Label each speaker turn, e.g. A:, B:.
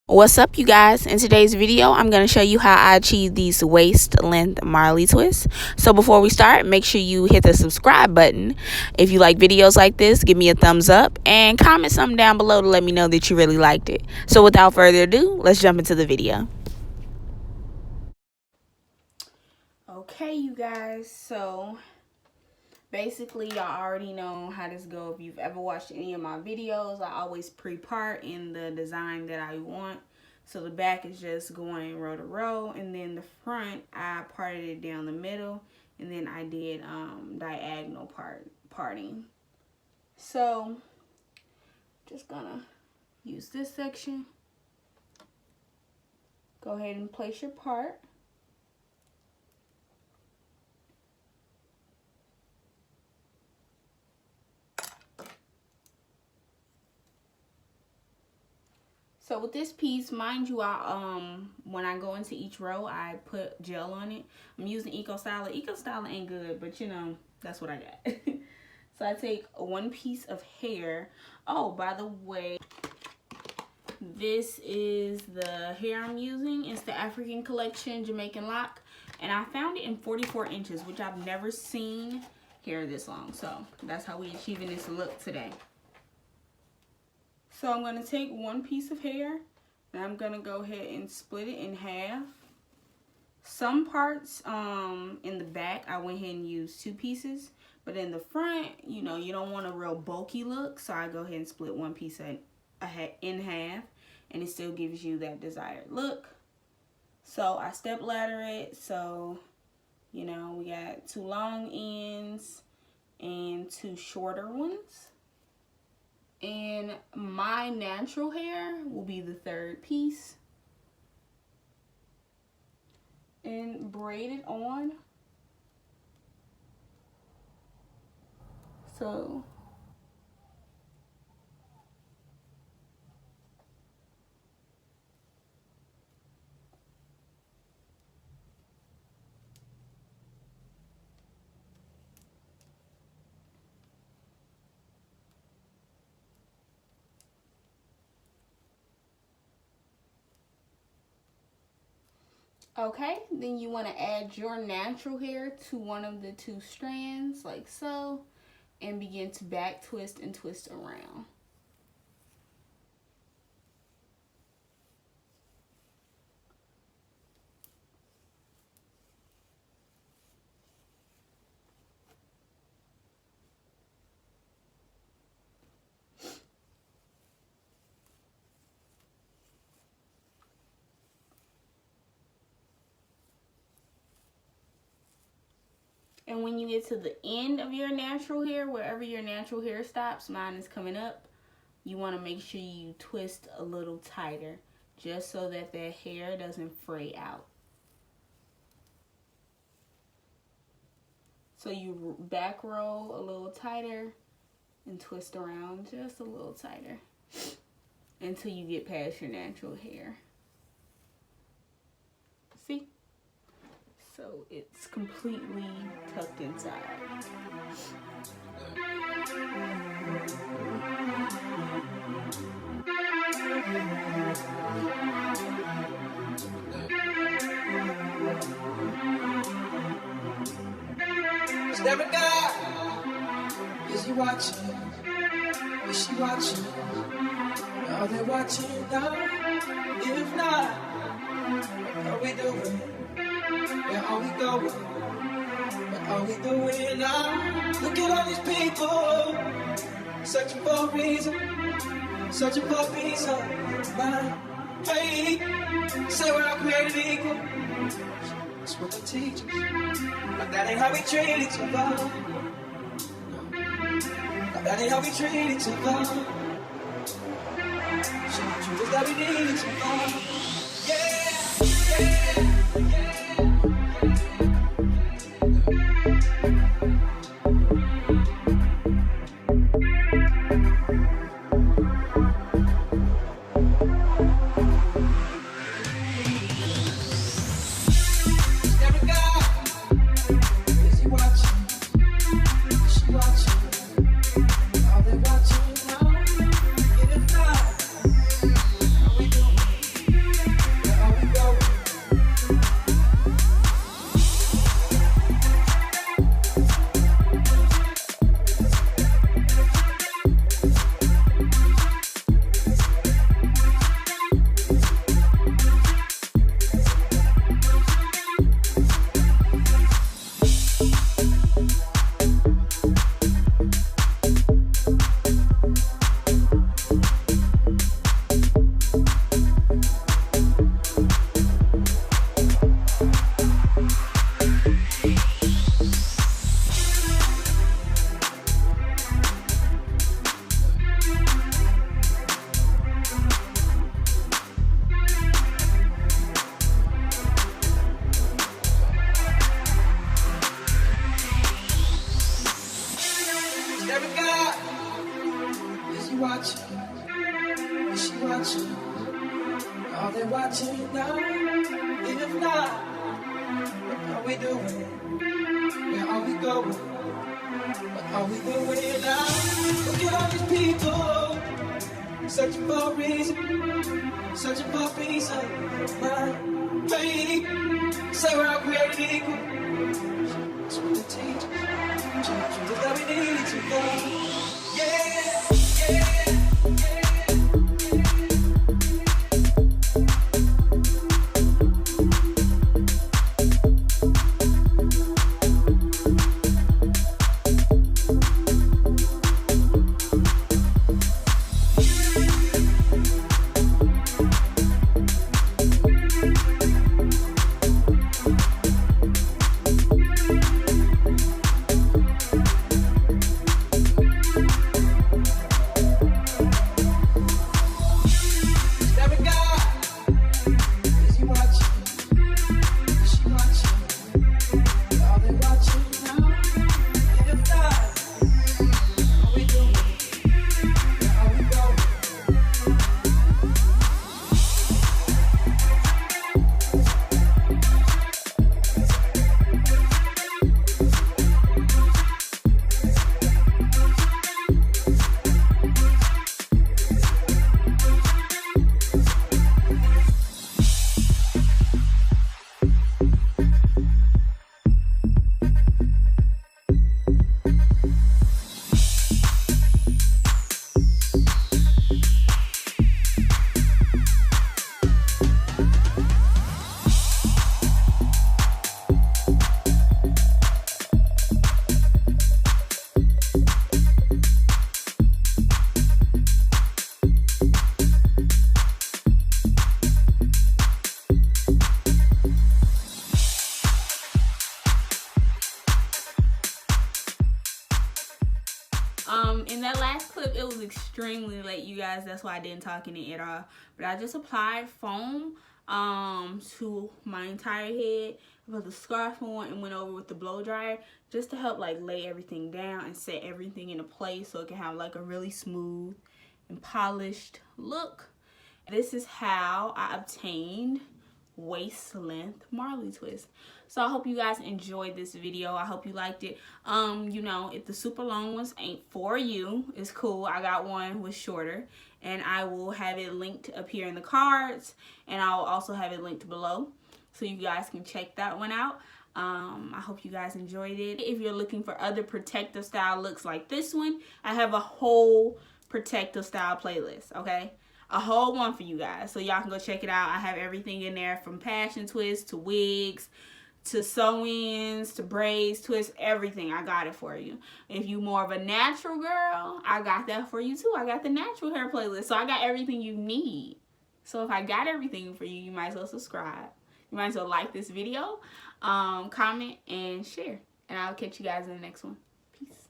A: What's up, you guys? In today's video, I'm going to show you how I achieve these waist length Marley twists. So before we start, make sure you hit the subscribe button. If you like videos like this, give me a thumbs up and comment something down below to let me know that you really liked it. So without further ado, let's jump into the video. Okay, you guys, so basically y'all already know how this go. If you've ever watched any of my videos, I always pre-part in the design that I want. So the back is just going row to row, and then the front I parted it down the middle, and then I did diagonal parting. So just gonna use this section. Go ahead and place your part. So with this piece, mind you, when I go into each row, I put gel on it. I'm using Eco Styler. Eco Styler ain't good, but you know, that's what I got. So I take one piece of hair. Oh, by the way, this is the hair I'm using. It's the African Collection Jamaican Lock. And I found it in 44 inches, which I've never seen hair this long. So that's how we achieving this look today. So I'm going to take one piece of hair and I'm going to go ahead and split it in half. Some parts in the back, I went ahead and used two pieces. But in the front, you know, you don't want a real bulky look. So I go ahead and split one piece in half. And it still gives you that desired look. So I step ladder it. So, you know, we got two long ends and two shorter ones. And my natural hair will be the third piece. And braid it on. So okay, then you want to add your natural hair to one of the two strands, like so, and begin to back twist and twist around. And when you get to the end of your natural hair, wherever your natural hair stops, mine is coming up, you want to make sure you twist a little tighter, just so that that hair doesn't fray out. So you back roll a little tighter and twist around just a little tighter until you get past your natural hair. See? So it's completely tucked inside.
B: Is there a guy? Is he watching? Is she watching? Are they watching now? If not, what are we doing? Where are we going? What are we doing now? Look at all these people searching for a reason, searching for a piece of mind. Hey, say we're all created equal. That's what they teach us. But that ain't how we treat each other. But that ain't how we treat each other. So the truth is that we need each other. Yeah, yeah. Every guy, is he watching? Is she watching? Are they watching now? If not, what are we doing? Where are we going? What are we doing now? Look at all these people searching for a reason, searching for peace of mind. Pain, say we're all created equal. That's what they teach. Truth that we need to know. Yeah, yeah.
A: In that last clip, it was extremely late, you guys. That's why I didn't talk in it at all. But I just applied foam to my entire head. I put the scarf on and went over with the blow dryer just to help like lay everything down and set everything into place so it can have like a really smooth and polished look. This is how I obtained waist length Marley twist. So I hope you guys enjoyed this video. I hope you liked it. You know, if the super long ones ain't for you, it's cool. I got one with shorter, and I will have it linked up here in the cards, and I'll also have it linked below so you guys can check that one out. I hope you guys enjoyed it. If you're looking for other protective style looks like this one, I have a whole protective style playlist, okay? A whole one for you guys, so y'all can go check it out. I have everything in there from passion twists to wigs to sew-ins to braids, twists, everything. I got it for you. If you more of a natural girl, I got that for you too. I got the natural hair playlist, so I got everything you need. So if I got everything for you, you might as well subscribe. You might as well like this video, comment, and share. And I'll catch you guys in the next one. Peace.